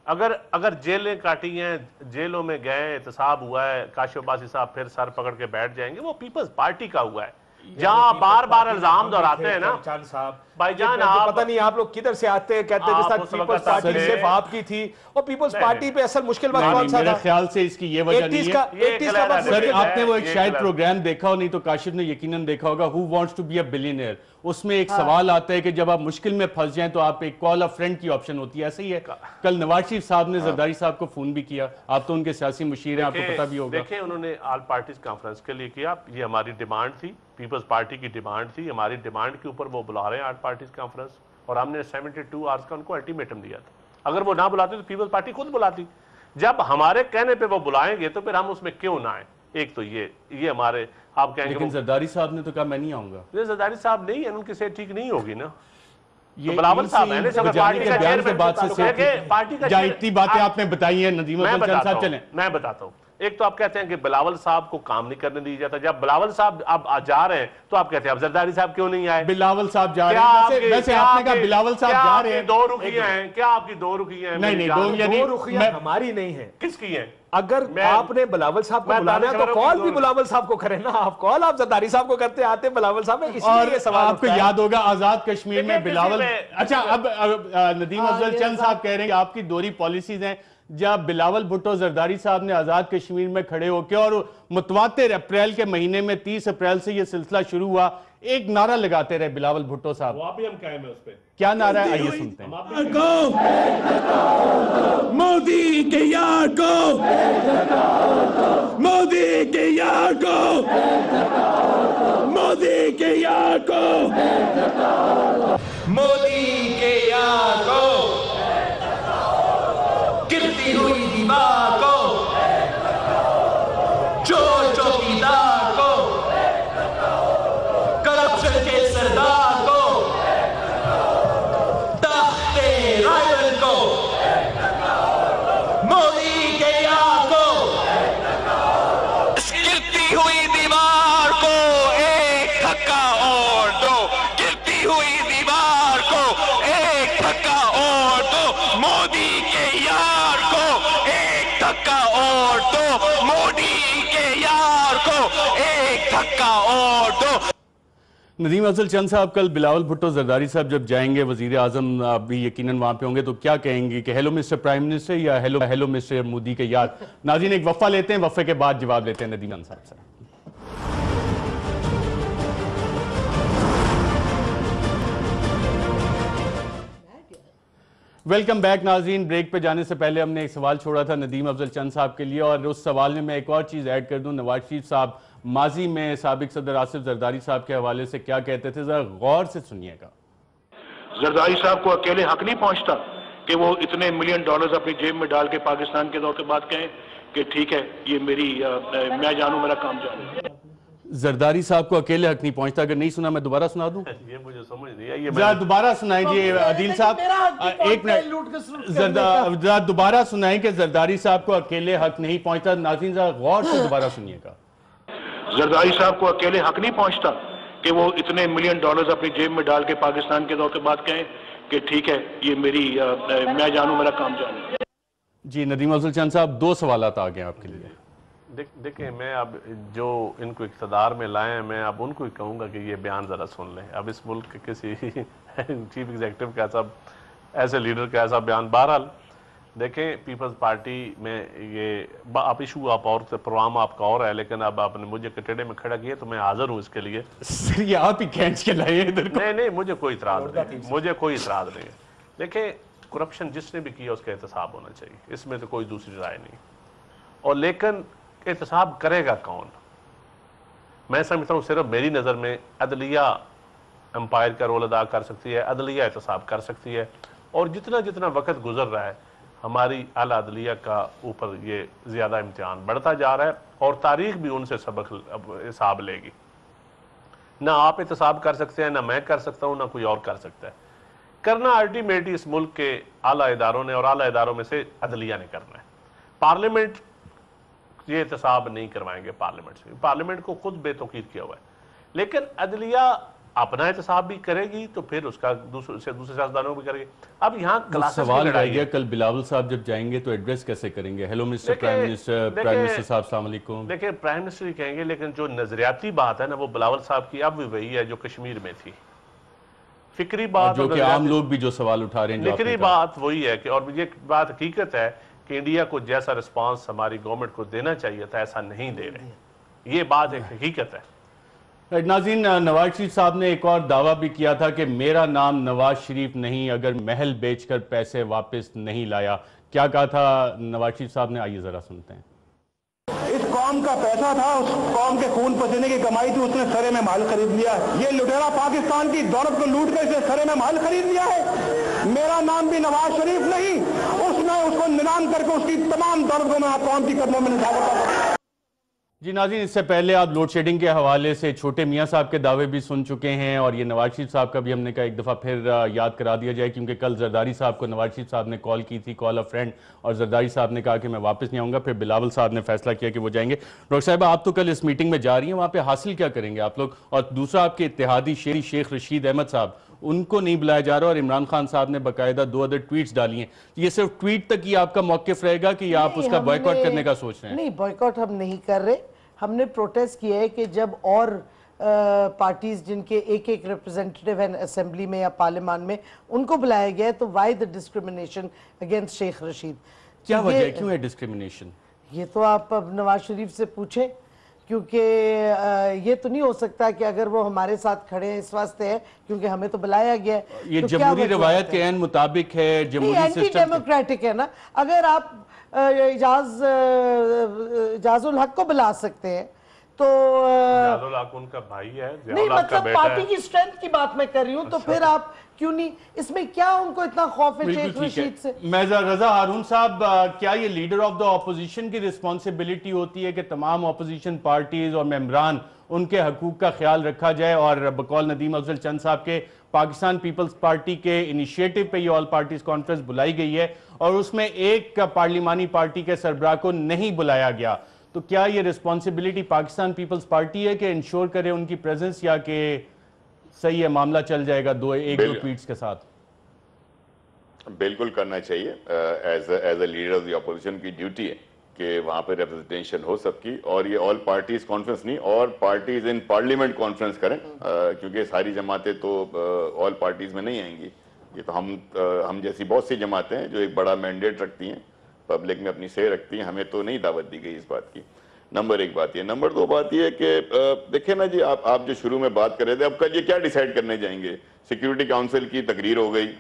اگر جیلیں کاٹی ہیں، جیلوں میں گئے، احتساب ہوا ہے، کاشف عباسی صاحب پھر سر پکڑ کے بیٹھ جائیں گے، وہ پیپلز پارٹی کا ہوا ہے۔ جہاں بار بار الزام دہراتے ہیں نا بھائی جان، آپ پتہ نہیں آپ لوگ کدھر سے آتے ہیں، کہتے ہیں جس طرح پیپلز پارٹی صرف آپ کی تھی، اور پیپلز پارٹی پہ اصل مشکل وقت کون سا تھا؟ میرے خیال سے اس کی یہ وجہ نہیں ہے سر، آپ نے وہ ایک شاید پروگرام دیکھا ہو، نہیں تو کاشف نے یقیناً دیکھا ہوگا، Who wants to be a billionaire، اس میں ایک سوال آتا ہے کہ جب آپ مشکل میں پھنس جائیں تو آپ ایک کال اے فرینڈ کی آپشن ہوتی ہے، ایسا ہی ہے۔ کل نواز شریف صاحب نے زرداری صاحب کو فون بھی کیا، آپ تو ان کے سیاسی مشیر ہیں، آپ کو پتہ بھی ہوگا۔ دیکھیں انہوں نے آل پارٹیز کانفرنس کے لیے کیا، یہ ہماری ڈیمانڈ تھی، پیپلز پارٹی کی ڈیمانڈ تھی، ہماری ڈیمانڈ کے اوپر وہ بلا رہے ہیں آل پارٹیز کانفرنس، اور ہم نے 72 آورز کا ان کو الٹیمیٹم دیا تھا۔ اگر وہ نہ بلاتے تو پیپلز پارٹی خود بلاتی، جب ہمارے کہنے پہ وہ بلائیں گے تو پھر ہم اس میں کیوں نہ آئیں؟ ایک تو یہ ہمارے، آپ کہیں گے لیکن زرداری صاحب نے تو کہا میں نہیں آؤں گا۔ یہ زرداری صاحب نہیں ہے، ان کی صحت ٹھیک نہیں ہوگی نا، یہ بلاول صاحب ہیں بجانی کے بیان کے بعد سے جہاں اتنی باتیں آپ نے بتائی ہیں، ندیم افضل چند صاحب چلیں۔ میں بتاتا ہوں، ایک تو آپ کہتے ہیں کہ بلاول صاحب کو کام نہیں کرنے دیا جاتا، جب بلاول صاحب اب جا رہے ہیں تو آپ کہتے ہیں اب زرداری صاحب کیوں نہیں آئے؟ بلاول صاحب جا رہے ہیں، ویسے آپ نے کہا بلاول صاحب جا رہے ہیں، دو رخیاں ہیں، کیا آپ کی دو رخیاں ہیں؟ نہیں، دو رخیاں ہماری نہیں ہیں۔ کس کی ہیں؟ اگر آپ نے بلاول صاحب کو بلانا ہے تو کال بھی بلاول صاحب کو کریں نا، آپ کال آپ زرداری صاحب کو کرتے آتے بلاول صاحب میں، اس لیے یہ سوال آپ کو یاد ہوگا آزاد کشمیر میں بلاول، اچھا اب ندیم افضل چند صاحب کہہ رہے ہیں کہ آپ کی دوری پالیسیز ہیں، جب بلاول بھٹو زرداری صاحب نے آزاد کشمیر میں کھڑے ہو کے اور متواتر اپریل کے مہینے میں 30 اپریل سے یہ سلسلہ شروع ہوا، ایک نعرہ لگاتے رہے بلاول بھٹو صاحب، وہ بھی ہم قائم ہیں اس پہ، کیا نعرہ ہے؟ آئیے سنتے ہیں۔ مودی کے یار کو، مودی کے یار کو، مودی کے یار کو، مودی کے یار کو، گرتی ہوئی دیوار کو، چور چوکیدار کو، کرپشن کے سردار کو، تخت رائل کو، مودی کے یار کو، گرتی ہوئی دیوار کو ایک دھکا اور دو، گرتی ہوئی دیوار کو ایک دھکا اور دو، مودی کے یار کو ایک دھکا اور دو، مودی کے یار کو ایک دھکا اور دو۔ ندیم افضل چند صاحب کل بلاول بھٹو زرداری صاحب جب جائیں گے، وزیر اعظم بھی یقیناً وہاں پہ ہوں گے، تو کیا کہیں گے کہ ہیلو مسٹر پرائم منسٹر یا ہیلو مسٹر مودی کے یار؟ ناظرین ایک وقفہ لیتے ہیں، وقفے کے بعد جواب لیتے ہیں ندیم افضل صاحب سے۔ ویلکم بیک ناظرین، بریک پہ جانے سے پہلے ہم نے ایک سوال چھوڑا تھا ندیم افضل چند صاحب کے لیے، اور اس سوال میں ایک اور چیز ایڈ کر دوں، نواز شریف صاحب ماضی میں سابق صدر آصف زرداری صاحب کے حوالے سے کیا کہتے تھے، ذرا غور سے سنیے گا۔ زرداری صاحب کو اکیلے حق نہیں پہنچتا کہ وہ اتنے ملین ڈالرز اپنی جیب میں ڈال کے پاکستان کے دور کے بعد کہیں کہ ٹھیک ہے یہ میری میں جانوں میرا کام جانوں۔ زرداری صاحب کو اکیلے حق نہیں پہنچتا، اگر نہیں سنا میں دوبارہ سنا دوں؟ یہ مجھے سمجھ نہیں ہے، ذرا دوبارہ سنائیں جی عدیل صاحب، ایک منٹ ذرا دوبارہ سنائیں کہ زرداری صاحب کو اکیلے حق نہیں پہنچتا، ناظرین ذرا غور سے دوبارہ سنیے گا۔ زرداری صاحب کو اکیلے حق نہیں پہنچتا کہ وہ اتنے ملین ڈالرز اپنی جیب میں ڈال کے پاکستان کے دور کے بعد کہیں کہ ٹھیک ہے یہ میری میں جانوں میرا کام جانوں. جی ندیم افضل چند صاحب 2 سوالات آ گئے ہیں آپ کے لیے. دیکھیں میں اب جو ان کو اقتدار میں لائے ہیں میں اب ان کو ہی کہوں گا کہ یہ بیان ذرا سن لیں. اب اس ملک کے کسی چیف ایگزیکٹو کا ایسا ایسے لیڈر کا ایسا بیان. بہرحال دیکھیں پیپلز پارٹی میں یہ آپ ایشو آپ اور پروگرام آپ کا اور ہے، لیکن اب آپ نے مجھے کٹڑے میں کھڑا کیا تو میں حاضر ہوں اس کے لیے. سر یہ آپ ہی کھینچ کے لائے ہیں ادھر کو. نہیں مجھے کوئی اعتراض نہیں، مجھے کوئی اعتراض نہیں ہے. دیکھیں کرپشن جس نے بھی کیا اس کا احتساب ہونا چاہیے، اس میں تو کوئی دوسری رائے نہیں. اور لیکن احتساب کرے گا کون؟ میں سمجھتا ہوں صرف میری نظر میں عدلیہ امپائر کا رول ادا کر سکتی ہے، عدلیہ احتساب کر سکتی ہے. اور جتنا وقت گزر رہا ہے ہماری اعلیٰ عدلیہ کا اوپر یہ زیادہ امتحان بڑھتا جا رہا ہے، اور تاریخ بھی ان سے سبق حساب لے گی. نہ آپ احتساب کر سکتے ہیں، نہ میں کر سکتا ہوں، نہ کوئی اور کر سکتا ہے. کرنا الٹیمیٹلی اس ملک کے اعلیٰ اداروں نے، اور اعلیٰ اداروں میں سے عدلیہ نے کرنا ہے. پارلیمنٹ یہ احتساب نہیں کروائیں گے، پارلیمنٹ سے، پارلیمنٹ کو خود بے توقیر کیا ہوا ہے. لیکن عدلیہ اپنا احتساب بھی کرے گی تو پھر اس کا دوسرے سیاستدانوں بھی کرے گی. اب یہاں کلاسز کی سوال رہ لڑائی گیا ہے. کل بلاول صاحب جب جائیں گے تو ایڈریس کیسے کریں گے؟ ہیلو مسٹر پرائم منسٹر صاحب السلام علیکم. دیکھیں پرائم منسٹر ہی کہیں گے، لیکن جو نظریاتی بات ہے نا وہ بلاول صاحب کی اب بھی وہی ہے جو کشمیر میں تھی. فکری بات جو کہ عام لوگ بھی جو سوال اٹھا رہے ہیں، فکری بات وہی ہے کہ، اور یہ بات حقیقت ہے کہ انڈیا کو جیسا رسپانس ہماری گورنمنٹ کو دینا چاہیے تھا ایسا نہیں دے رہے. یہ بات ایک حقیقت ہے. ناظرین نواز شریف صاحب نے ایک اور دعویٰ بھی کیا تھا کہ میرا نام نواز شریف نہیں اگر محل بیچ کر پیسے واپس نہیں لایا. کیا کہا تھا نواز شریف صاحب نے؟ آئیے ذرا سنتے ہیں. اس قوم کا پیسہ تھا، اس قوم کے خون پسینے کی کمائی تھی، اس نے سرے میں محل خرید لیا. یہ لٹیرا پاکستان کی دولت کو لوٹ کر اسے سرے میں محل خرید لیا ہے. میرا نام بھی نواز شریف نہیں، اس نے اس کو نیلام کر کے اس کی تمام دولت کو میں قوم کی قدموں میں نثار کرتا. جی ناظرین اس سے پہلے آپ لوڈ شیڈنگ کے حوالے سے چھوٹے میاں صاحب کے دعوے بھی سن چکے ہیں، اور یہ نواز شریف صاحب کا بھی ہم نے کہا ایک دفعہ پھر یاد کرا دیا جائے، کیونکہ کل زرداری صاحب کو نواز شریف صاحب نے کال کی تھی، کال اے فرینڈ، اور زرداری صاحب نے کہا کہ میں واپس نہیں آؤں گا. پھر بلاول صاحب نے فیصلہ کیا کہ وہ جائیں گے. ڈاکٹر صاحبہ آپ تو کل اس میٹنگ میں جا رہی ہیں، وہاں پہ حاصل کیا کریں گے آپ لوگ؟ اور دوسرا آپ کے اتحادی شیری شیخ رشید احمد صاحب، ان کو نہیں بلایا جا رہا، اور عمران خان صاحب نے باقاعدہ 2 ادر ٹویٹس ڈالی ہیں. یہ صرف ٹویٹ تک ہی آپ کا موقف رہے گا کہ آپ اس کا بائیکاٹ کرنے کا سوچ رہے ہیں؟ نہیں، بائیکاٹ ہم نہیں کر رہے. ہم نے پروٹیسٹ کیا ہے کہ جب اور پارٹیز جن کے ایک ریپرزنٹیٹیو ہیں اسمبلی میں یا پارلیمان میں ان کو بلایا گیا ہے تو why the discrimination against Sheikh Rashid? کیا وجہ ہے، کیوں ہے ڈسکریمنیشن؟ یہ تو آپ اب نواز شریف سے پوچھیں، کیونکہ یہ تو نہیں ہو سکتا کہ اگر وہ ہمارے ساتھ کھڑے ہیں اس واسطے ہے کیونکہ ہمیں تو بلایا گیا ہے. یہ جمہوری روایت کے عین مطابق ہے، جمہوری اینٹی ڈیموکریٹک ہے نا. اگر آپ اجاز الحق کو بلا سکتے ہیں تو ضیاء الحق ان کا بھائی ہے، ضیاء نہیں، الحق کا مطلب بیٹا پارٹی ہے. کی سٹرینتھ کی بات میں کر رہی ہوں تو پھر آپ کیوں نہیں؟ اس میں کیا ان کو اتنا خوف ہے شیخ رشید سے؟ میزا رضا ہارون صاحب، کیا یہ لیڈر آف دا اپوزیشن کی رسپانسبلٹی ہوتی ہے کہ تمام اپوزیشن پارٹیز اور ممبران ان کے حقوق کا خیال رکھا جائے؟ اور بقول ندیم افضل چند صاحب کے پاکستان پیپلز پارٹی کے انیشیٹو پہ یہ آل پارٹیز کانفرنس بلائی گئی ہے اور اس میں ایک پارلیمانی پارٹی کے سربراہ کو نہیں بلایا گیا، تو کیا یہ رسپانسبلٹی پاکستان پیپلز پارٹی ہے کہ انشور کرے ان کی پریزنس، یا کہ صحیح ہے معاملہ چل جائے گا ایک دو ٹویٹس کے ساتھ؟ بالکل کرنا چاہیے. As a leader of the opposition کی ڈیوٹی ہے کہ وہاں پہ ریپرزنٹیشن ہو سب کی، اور یہ آل پارٹیز کانفرنس نہیں، اور پارٹیز ان پارلیمنٹ کانفرنس کریں، کیونکہ ساری جماعتیں تو آل پارٹیز میں نہیں آئیں گی. یہ تو ہم جیسی بہت سی جماعتیں ہیں جو ایک بڑا مینڈیٹ رکھتی ہیں، پبلک میں اپنی سے رکھتی ہیں، ہمیں تو نہیں دعوت دی گئی اس بات کی. نمبر 1 بات یہ. نمبر 2 بات یہ ہے کہ دیکھیں نا جی، آپ جو شروع میں بات کر رہے تھے، اب کل یہ کیا ڈیسائیڈ کرنے جائیں گے؟ سیکیورٹی کاؤنسل کی تقریر ہو گئی،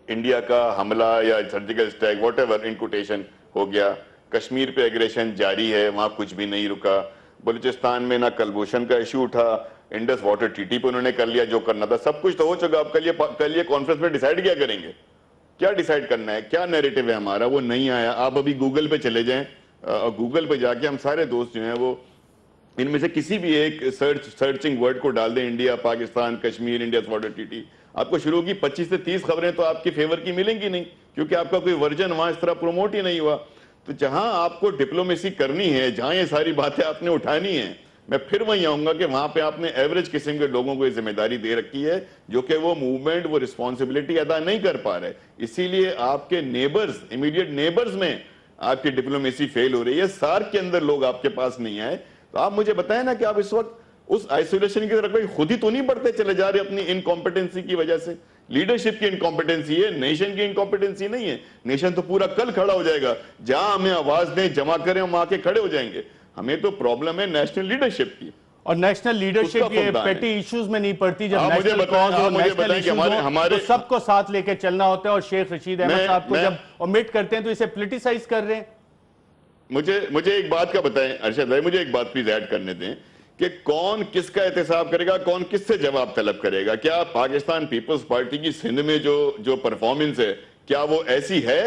انڈیا کا حملہ یا surgical strike whatever in quotation ہو گیا، کشمیر پہ ایگریشن جاری ہے، وہاں کچھ بھی نہیں رکا، بلوچستان میں نہ کلبھوشن کا ایشو اٹھا، انڈس واٹر ٹی ٹی پہ انہوں نے کر لیا جو کرنا تھا، سب کچھ تو ہو چکا. اب کل یہ کانفرنس میں ڈیسائیڈ کیا کریں گے؟ کیا ڈیسائیڈ کرنا ہے؟ کیا نیریٹو ہے ہمارا؟ وہ نہیں آیا. آپ ابھی گوگل پہ چلے جائیں، اور گوگل پہ جا کے ہم سارے دوست جو ہیں وہ ان میں سے کسی بھی ایک سرچنگ ورڈ کو ڈال دیں، India, Pakistan, Kashmir, India water T T, آپ کو شروع کی 25 سے 30 خبریں تو آپ کی فیور کی ملیں گی نہیں، کیونکہ آپ کا کوئی ورژن وہاں اس طرح پروموٹ ہی نہیں ہوا. تو جہاں آپ کو ڈپلومیسی کرنی ہے، جہاں یہ ساری باتیں آپ نے اٹھانی ہیں، میں پھر وہیں آؤں گا کہ وہاں پہ آپ نے ایوریج قسم کے لوگوں کو یہ ذمہ داری دے رکھی ہے جو کہ وہ موومنٹ وہ رسپانسبلٹی ادا نہیں کر پا رہے. اسی لیے آپ کے نیبرز امیڈیٹ نیبرز میں آپ کی ڈپلومیسی فیل ہو رہی ہے. سارک کے اندر لوگ آپ کے پاس نہیں آئے. تو آپ مجھے بتائیں نا کہ آپ اس وقت اس آئسولیشن کی طرف خود ہی تو نہیں بڑھتے چلے جا رہے اپنی انکمپیٹنسی کی وجہ سے. لیڈرشپ کی انکمپیٹنسی ہے, نیشن کی انکمپیٹنسی نہیں ہے. نیشن تو پورا کل کھڑا ہو جائے گا, جہاں ہمیں آواز دیں جمع کریں ہم آ کے کھڑے ہو جائیں گے. ہمیں تو پرابلم ہے نیشنل لیڈرشپ کی, اور نیشنل لیڈرشپ یہ پیٹی ایشوز میں نہیں پڑتی. جب نیشنل کاز اور نیشنل ایشوز تو سب کو ساتھ لے کے چلنا ہوتا ہے, اور شیخ رشید احمد صاحب کو جب اومٹ کرتے ہیں تو اسے پولیٹیسائز کر رہے ہیں. مجھے ایک بات کا بتائیں ارشد بھائی, مجھے ایک بات پلیز ایڈ کرنے دیں کہ کون کس کا احتساب کرے گا, کون کس سے جواب طلب کرے گا. کیا پاکستان پیپلز پارٹی کی سندھ میں جو پرفارمنس ہے کیا وہ ایسی ہے؟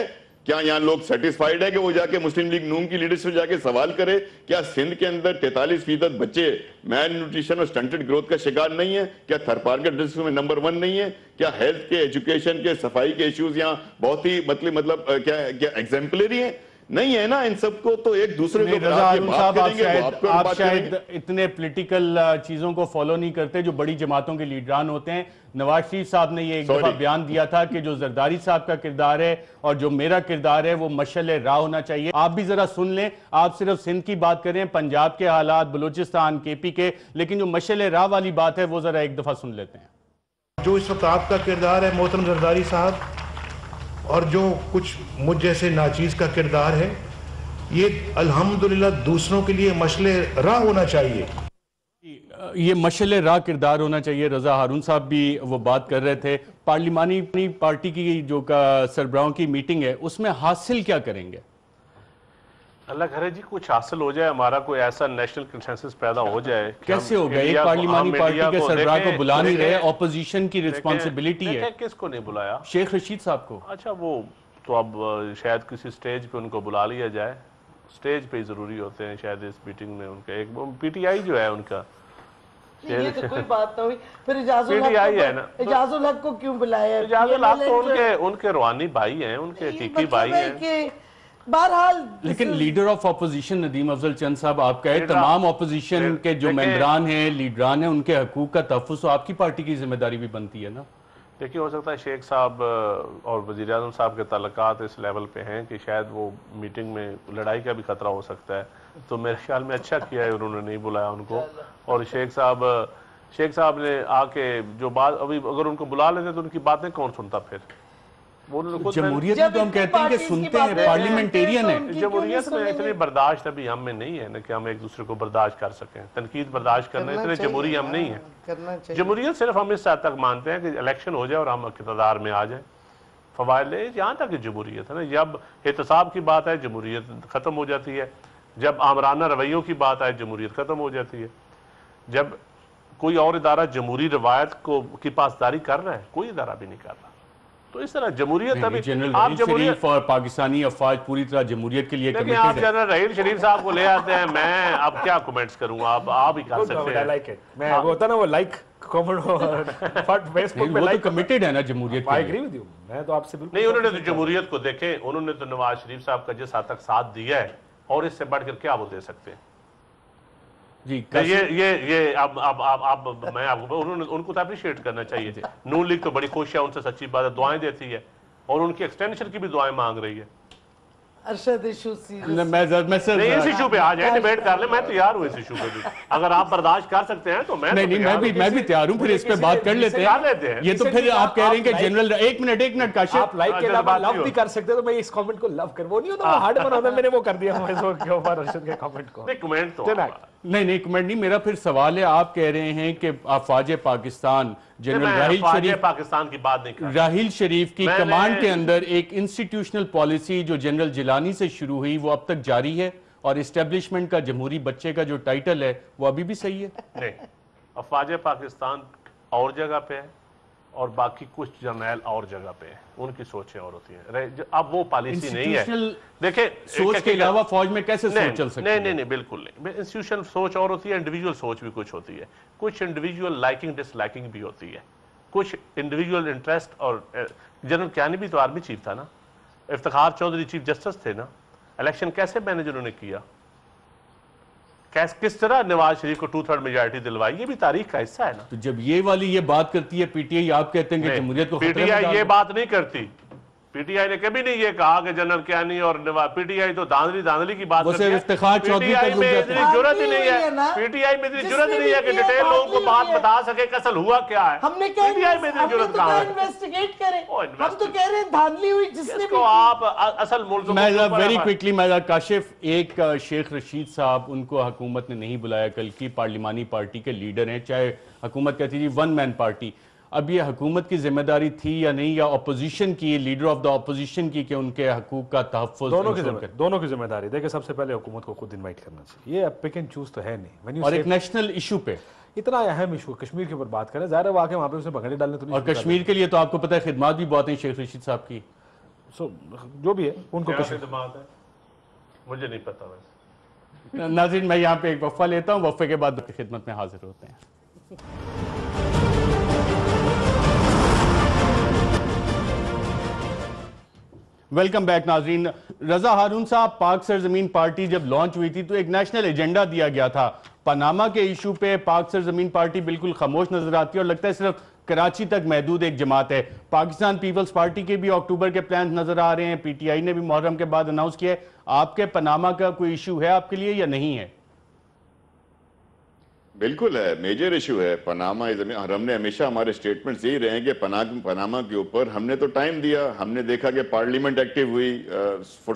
کیا یہاں لوگ سیٹسفائیڈ ہے کہ وہ جا کے مسلم لیگ نون کی لیڈرشپ جا کے سوال کرے؟ کیا سندھ کے اندر 43% بچے میل نیوٹریشن اور سٹنٹڈ گروتھ کا شکار نہیں ہیں؟ کیا تھرپارکر ڈسٹرکٹ میں نمبر 1 نہیں ہے؟ کیا ہیلتھ کے, ایجوکیشن کے, صفائی کے ایشوز یہاں بہت ہی مطلب کیا ایگزیمپلری ہیں؟ نہیں ہے نا. ان سب کو تو ایک دوسرے کو آپ شاید اتنے پولیٹیکل چیزوں کو فالو نہیں کرتے جو بڑی جماعتوں کے لیڈران ہوتے ہیں. نواز شریف صاحب نے یہ ایک دفعہ بیان دیا تھا کہ جو زرداری صاحب کا کردار ہے اور جو میرا کردار ہے وہ مشعل راہ ہونا چاہیے. آپ بھی ذرا سن لیں, آپ صرف سندھ کی بات کریں, پنجاب کے حالات, بلوچستان, کے پی کے, لیکن جو مشعل راہ والی بات ہے وہ ذرا ایک دفعہ سن لیتے ہیں. جو اس وقت آپ کا کردار ہے محترم زرداری صاحب, اور جو کچھ مجھ جیسے ناچیز کا کردار ہے, یہ الحمدللہ دوسروں کے لیے مشعل راہ ہونا چاہیے. یہ مشعل راہ کردار ہونا چاہیے. رضا ہارون صاحب بھی وہ بات کر رہے تھے. پارلیمانی پارٹی کی جو سربراہوں کی میٹنگ ہے اس میں حاصل کیا کریں گے؟ اللہ کرے جی کچھ حاصل ہو جائے, ہمارا کوئی ایسا نیشنل کنسنسس پیدا ہو جائے. کیسے ہوگا؟ ایک پارلیمانی پارٹی کے سربراہ کو بلا نہیں رہے, اپوزیشن کی رسپانسبلٹی ہے. کس کو نہیں بلایا؟ شیخ رشید صاحب کو. اچھا وہ تو اب شاید کسی سٹیج پہ ان کو بلا لیا جائے. سٹیج پہ ہی ضروری ہوتے ہیں شاید اس میٹنگ میں. ان کا ایک پی ٹی آئی جو ہے ان کا, یہ تو کوئی بات نہ ہوئی. پھر اجاز الحق کو کیوں بلایا؟ اجاز الحق تو ان کے روحانی بھائی ہیں, ان کے حقیقی بھائی ہیں. بہرحال لیکن لیڈر آف اپوزیشن ندیم افضل چند صاحب, آپ کہے تمام اپوزیشن کے جو ممبران ہیں, لیڈران ہیں, ان کے حقوق کا تحفظ تو آپ کی پارٹی کی ذمہ داری بھی بنتی ہے نا. دیکھیے ہو سکتا ہے شیخ صاحب اور وزیر اعظم صاحب کے تعلقات اس لیول پہ ہیں کہ شاید وہ میٹنگ میں لڑائی کا بھی خطرہ ہو سکتا ہے. تو میرے خیال میں اچھا کیا ہے انہوں نے نہیں بلایا ان کو. اور شیخ صاحب نے آ کے جو بات, ابھی اگر ان کو بلا لیتے تو ان کی باتیں کون سنتا پھر؟ جمہوریت میں تو ہم کہتے ہیں کہ سنتے ہیں, پارلیمنٹیرین ہیں. جمہوریت میں اتنی برداشت ابھی ہم میں نہیں ہے نا کہ ہم ایک دوسرے کو برداشت کر سکیں. تنقید برداشت کرنا اتنے جمہوری ہم نہیں ہیں. جمہوریت صرف ہم اس حد تک مانتے ہیں کہ الیکشن ہو جائے اور ہم اقتدار میں آ جائیں, فوائد لے, یہاں تک جمہوریت ہے نا. جب احتساب کی بات ہے جمہوریت ختم ہو جاتی ہے, جب آمرانہ رویوں کی بات آئے جمہوریت ختم ہو جاتی ہے. جب کوئی اور ادارہ جمہوری روایت کی پاسداری کر رہا ہے, کوئی ادارہ بھی نہیں کر رہا. تو اس طرح جمہوریت ابھی جنرل رحیل شریف اور پاکستانی افواج پوری طرح جمہوریت کے لیے لیکن کمیٹڈ آپ جنرل رحیل شریف صاحب کو لے آتے ہیں, میں اب کیا کومنٹس کروں, آپ ہی کر سکتے ہیں. میں ہوتا نا وہ لائک کامنٹ فیس بک پہ وہ تو کمیٹڈ ہے نا جمہوریت. I agree with you. میں تو آپ سے بالکل نہیں, انہوں نے تو جمہوریت کو دیکھیں, انہوں نے تو نواز شریف صاحب کا جس حد تک ساتھ دیا ہے اور اس سے بڑھ کر کیا وہ دے سکتے ہیں. جی یہ اب میں آپ کو ان کو تو اپریشیٹ کرنا چاہیے. نون لیگ تو بڑی خوش ہے ان سے, سچی بات ہے, دعائیں دیتی ہے اور ان کی ایکسٹینشن کی بھی دعائیں مانگ رہی ہے. ارشد ایشو سیریس نہیں, اس ایشو پہ آ جائیں, ڈیبیٹ کر لیں, میں تیار ہوں اس ایشو پہ بھی. اگر آپ برداشت کر سکتے ہیں تو میں بھی تیار ہوں. پھر اس پہ بات کر لیتے ہیں. یہ تو پھر آپ کہہ رہے ہیں کہ جنرل, ایک منٹ کاشف, آپ لائک کے علاوہ لو بھی کر سکتے. تو میں اس کامنٹ کو لو کر, وہ نہیں ہوتا, وہ ہارڈ بنا ہوتا, میں نے وہ کر دیا ارشد کے کامنٹ کو. کمنٹ تو نہیں کمنٹ نہیں, میرا پھر سوال ہے, آپ کہہ رہے ہیں کہ افواج پاکستان جنرل پاکستان کی بات نہیں کر رہا. راحیل شریف کی کمانڈ کے اندر ایک انسٹیٹیوشنل پالیسی جو جنرل جیلانی سے شروع ہوئی وہ اب تک جاری ہے, اور اسٹیبلشمنٹ کا جمہوری بچے کا جو ٹائٹل ہے وہ ابھی بھی صحیح ہے. نہیں, افواج پاکستان اور جگہ پہ ہے اور باقی کچھ جرنیل اور جگہ پہ ہیں, ان کی سوچیں اور ہوتی ہیں. اب وہ پالیسی نہیں ہے. دیکھیں سوچ کے علاوہ فوج میں کیسے سوچ چل سکتی ہے؟ نہیں بالکل نہیں. انسٹیٹیوشنل سوچ اور ہوتی ہے, انڈیویجول سوچ بھی کچھ ہوتی ہے. کچھ انڈیویجول لائکنگ ڈس لائکنگ بھی ہوتی ہے, کچھ انڈیویجول انٹرسٹ. اور جنرل کیانی بھی تو آرمی چیف تھا نا, افتخار چودھری چیف جسٹس تھے نا. الیکشن کیسے مینج انہوں نے کیا, کس طرح نواز شریف کو 2/3 میجارٹی دلوائی، یہ بھی تاریخ کا حصہ ہے نا۔ تو جب یہ والی یہ بات کرتی ہے پی ٹی آئی، آپ کہتے ہیں کہ جمہوریت کو پی ٹی آئی یہ بات نہیں کرتی، پی ٹی آئی نے کبھی نہیں یہ کہا کہ جنرل کیانی اور پی ٹی آئی تو دھاندلی کی بات کرتی ہے۔ افتخار پی چودھری ٹی آئی میں اتنی ضرورت ہی نہیں ہے، نا، پی ٹی آئی میں اتنی ضرورت نہیں ہے کہ ڈیٹیل لوگوں کو بات بتا سکے کہ اصل ہوا کیا ہے۔ ہم نے پی ٹی آئی میں اتنی ضرورت کہاں ہے؟ انویسٹیگیٹ کریں، ہم تو کہہ رہے ہیں دھاندلی ہوئی جس نے اس بھی کو آپ اصل ملزم میں ویری کوئکلی میں کاشف، ایک شیخ رشید صاحب، ان کو حکومت نے نہیں بلایا، کل کی پارلیمانی پارٹی کے لیڈر ہیں، چاہے حکومت کہتی جی ون مین پارٹی، اب یہ حکومت کی ذمہ داری تھی یا نہیں، یا اپوزیشن کی، لیڈر آف دا اپوزیشن کی، کہ ان کے حقوق کا تحفظ؟ دونوں کی ذمہ داری۔ دیکھیں سب سے پہلے حکومت کو خود انوائٹ کرنا چاہیے، یہ پک اینڈ چوز تو ہے نہیں۔ اور ایک نیشنل ایشو پہ اتنا اہم ایشو کشمیر کے اوپر بات کریں، ظاہر ہے واقعی وہاں پہ اسے بگڑے ڈالنے تو نہیں، اور کشمیر کے لیے تو آپ کو پتہ ہے خدمات بھی بہت ہیں شیخ رشید صاحب کی، جو بھی ہے ان کو کیا خدمات ہے مجھے نہیں پتا ویسے۔ ناظرین میں یہاں پہ ایک وقفہ لیتا ہوں، وقفے کے بعد خدمت میں حاضر ہوتے ہیں۔ ویلکم بیک ناظرین۔ رضا ہارون صاحب، پاک سرزمین پارٹی جب لانچ ہوئی تھی تو ایک نیشنل ایجنڈا دیا گیا تھا، پاناما کے ایشو پہ پاک سرزمین پارٹی بالکل خاموش نظر آتی ہے اور لگتا ہے صرف کراچی تک محدود ایک جماعت ہے۔ پاکستان پیپلز پارٹی کے بھی اکتوبر کے پلانز نظر آ رہے ہیں، پی ٹی آئی نے بھی محرم کے بعد اناؤنس کیا ہے۔ آپ کے پاناما کا کوئی ایشو ہے آپ کے لیے یا نہیں ہے؟ بالکل ہے، میجر ایشو ہے پاناما۔ اور ہم نے ہمیشہ ہمارے سٹیٹمنٹس یہی رہے ہیں کہ پاناما کے اوپر ہم نے تو ٹائم دیا، ہم نے دیکھا کہ پارلیمنٹ ایکٹیو ہوئی،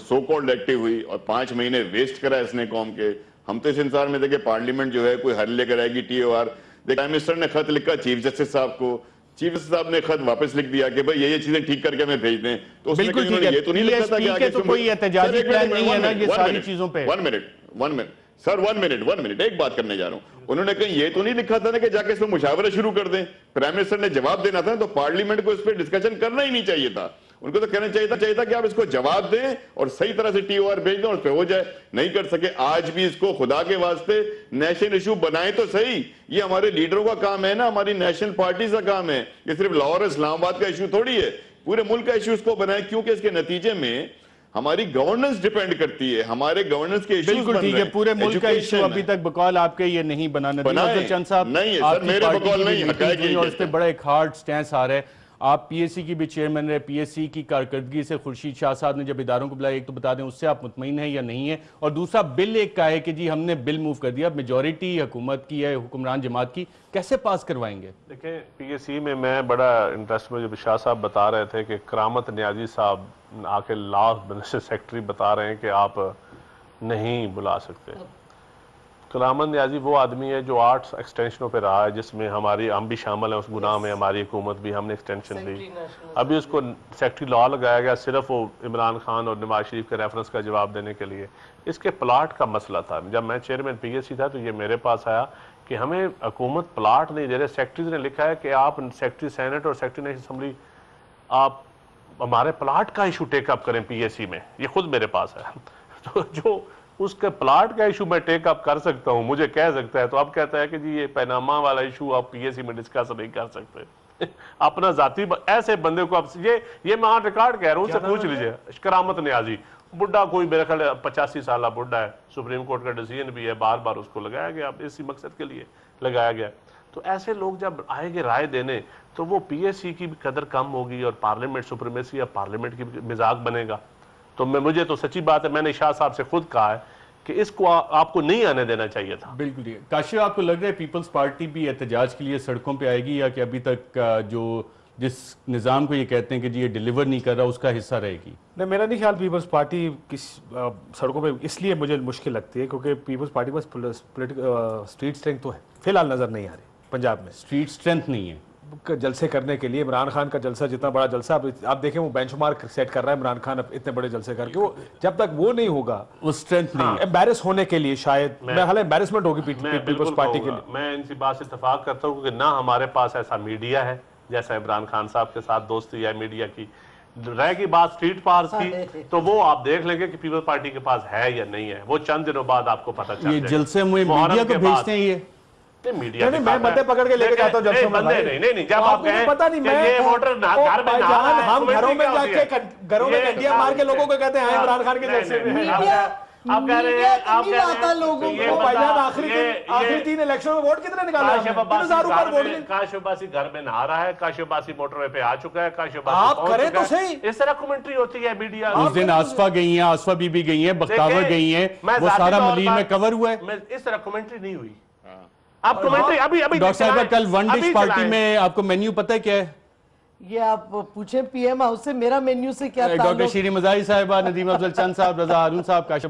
سو کالڈ ایکٹیو ہوئی، اور 5 مہینے ویسٹ کرا اس نے قوم کے۔ ہم تو اس انتظار میں تھے کہ پارلیمنٹ جو ہے کوئی حل لے کر آئے گی، T O R. Prime minister نے خط لکھا چیف جسٹس صاحب کو، چیف جسٹس صاحب نے خط واپس لکھ دیا کہ بھئی یہ چیزیں ٹھیک کر کے ہمیں بھیج دیں۔ تو اس نے بالکل کہا یہ تو نہیں لکھا تھا کہ آگے تو کوئی احتجاجی پلان نہیں ہے نا یہ ساری چیزوں پہ۔ 1 منٹ سر، 1 منٹ ایک بات کرنے جا رہا ہوں۔ انہوں نے کہیں یہ تو نہیں لکھا تھا نا کہ جا کے اس میں مشاورہ شروع کر دیں؟ پرائم منسٹر نے جواب دینا تھا تو پارلیمنٹ کو اس پہ ڈسکشن کرنا ہی نہیں چاہیے تھا، ان کو تو کہنا چاہیے تھا کہ آپ اس کو جواب دیں اور صحیح طرح سے ٹی او آر بھیج دیں اور اس پہ ہو جائے۔ نہیں کر سکے، آج بھی اس کو خدا کے واسطے نیشنل ایشو بنائیں تو صحیح، یہ ہمارے لیڈروں کا کام ہے نا، ہماری نیشنل پارٹیز کا کام ہے، یہ صرف لاہور اسلام آباد کا ایشو تھوڑی ہے، پورے ملک کا ایشو اس کو بنائیں، کیونکہ اس کے نتیجے میں ہماری گورننس ڈیپینڈ کرتی ہے، ہمارے گورننس کے ایشوز بالکل ٹھیک ہے، پورے ملک کا ایشو ابھی تک بقول آپ کے یہ نہیں بنا۔ ندیم افضل چند صاحب، نہیں ہے سر، میرے بقول نہیں، حقائق اور اس پہ بڑا ایک ہارڈ سٹینس آ رہا ہے۔ آپ پی ایس سی کی بھی چیئرمین رہے، پی ایس سی کی کارکردگی سے خورشید شاہ صاحب نے جب اداروں کو بلایا، ایک تو بتا دیں اس سے آپ مطمئن ہیں یا نہیں ہیں، اور دوسرا بل ایک کا ہے کہ جی ہم نے بل موو کر دیا، میجورٹی حکومت کی ہے، حکمران جماعت کی، کیسے پاس کروائیں گے؟ دیکھیں پی ایس سی میں بڑا انٹرسٹ میں جب شاہ صاحب بتا رہے تھے کہ کرامت نیازی صاحب آ کے لا منسٹر سیکرٹری بتا رہے ہیں کہ آپ نہیں بلا سکتے۔ کرامت نیازی وہ آدمی ہے جو 8 ایکسٹینشنوں پہ رہا ہے، جس میں ہم بھی شامل ہیں اس گناہ میں، ہماری حکومت بھی، ہم نے ایکسٹینشن لی۔ ابھی اس کو سیکرٹری لا لگایا گیا صرف وہ عمران خان اور نواز شریف کے ریفرنس کا جواب دینے کے لیے۔ اس کے پلاٹ کا مسئلہ تھا، جب میں چیئرمین پی ایس سی تھا تو یہ میرے پاس آیا کہ ہمیں حکومت پلاٹ نہیں دے رہے، سیکرٹریز نے لکھا ہے کہ آپ سیکرٹری سینٹ اور سیکرٹری نیشنل اسمبلی آپ ہمارے پلاٹ کا ایشو ٹیک اپ کریں پی ایس سی میں، یہ خود میرے پاس ہے۔ تو جو اس کے پلاٹ کا ایشو میں ٹیک اپ کر سکتا ہوں، مجھے کہہ سکتا ہے، تو اب کہتا ہے کہ جی یہ پاناما والا ایشو آپ پی ایس سی میں ڈسکس نہیں کر سکتے۔ اپنا ذاتی ایسے بندے کو یہ میں آن ریکارڈ کہہ رہا ہوں، ان سے پوچھ لیجئے۔ کرامت نیازی بڈھا، کوئی میرے خیال 85 سالہ بڈھا ہے، سپریم کورٹ کا ڈیسیژن بھی ہے، بار بار اس کو لگایا گیا، اب اسی مقصد کے لیے لگایا گیا۔ تو ایسے لوگ جب آئے گے رائے دینے تو وہ پی ایس سی کی بھی قدر کم ہوگی اور پارلیمنٹ سپریمیسی یا پارلیمنٹ کی مزاج بنے گا۔ تو مجھے تو سچی بات ہے، میں نے شاہ صاحب سے خود کہا ہے کہ اس کو آپ کو نہیں آنے دینا چاہیے تھا۔ بالکل ٹھیک ہے۔ کاشف، آپ کو لگ رہا ہے پیپلز پارٹی بھی احتجاج کے لیے سڑکوں پہ آئے گی، یا کہ ابھی تک جو جس نظام کو یہ کہتے ہیں کہ جی یہ ڈیلیور نہیں کر رہا اس کا حصہ رہے گی؟ نہیں، میرا نہیں خیال پیپلز پارٹی کس سڑکوں پہ اس لیے مجھے مشکل لگتی ہے کیونکہ پیپلز پارٹی بس اسٹریٹ اسٹرینتھ تو ہے، فی الحال نظر نہیں آ رہی پنجاب میں، اسٹریٹ اسٹرینتھ نہیں ہے جلسے کرنے کے لیے۔ عمران خان کا جلسہ جتنا بڑا جلسہ آپ دیکھیں، وہ بینچ مارک سیٹ کر رہا ہے عمران خان اتنے بڑے جلسے کر کے، وہ جب تک وہ نہیں ہوگا وہ اسٹرینتھ نہیں، امبیرس ہونے کے لیے شاید میں حال امبیرسمنٹ ہوگی پیپلز پارٹی کے لیے۔ میں ان سی بات سے اتفاق کرتا ہوں کہ نہ ہمارے پاس ایسا میڈیا ہے جیسا عمران خان صاحب کے ساتھ دوستی ہے میڈیا کی۔ رہ کی بات اسٹریٹ پارس کی تو وہ آپ دیکھ لیں گے کہ پیپلز پارٹی کے پاس ہے یا نہیں ہے، وہ چند دنوں بعد آپ کو پتہ چل جائے گا۔ یہ جلسے میں میڈیا کو بھیجتے ہیں، یہ میڈیا میں بندے پکڑ کے لے کے جاتا ہوں جلسوں میں، نہیں جب آپ کہیں پتہ نہیں، یہ ووٹر گھر میں ہم گھروں میں جا کے گھروں میں گھنٹیاں مار کے لوگوں کو کہتے ہیں عمران خان کے جلسے میں، آپ کہہ رہے میڈیا ہیں تو نہیں لاتا لوگوں یہ کو۔ بھائی جان بندہ- آخری تین الیکشن میں ووٹ کتنے نکالا آپ نے؟ 3,000 روپے ووٹ لیں۔ کاشف عباسی گھر میں نہا رہا ہے، کاشف عباسی موٹر وے پہ آ چکا ہے، کاشف عباسی آپ پہنچ کریں چکا تو ہے۔ صحیح۔ اس طرح کمنٹری ہوتی ہے میڈیا۔ اس دن آصفہ گئی ہیں، آصفہ بی بی گئی ہیں، بختاور دیکھیں، گئی ہیں، میں وہ ذاتی سارا طور ملین پر- میں کور ہوا ہے۔ میں اس طرح کمنٹری نہیں ہوئی۔ آپ کمنٹری ابھی ڈاکٹر صاحبہ کل ون ڈش پارٹی میں آپ کو مینیو پتہ ہے کیا ہے؟ یہ آپ پوچھیں پی ایم ہاؤس سے، میرا مینیو سے کیا ڈاکٹر تعلق؟ شیریں مزاحی صاحبہ، ندیم افضل چند صاحب، رضا ہارون صاحب، کاشف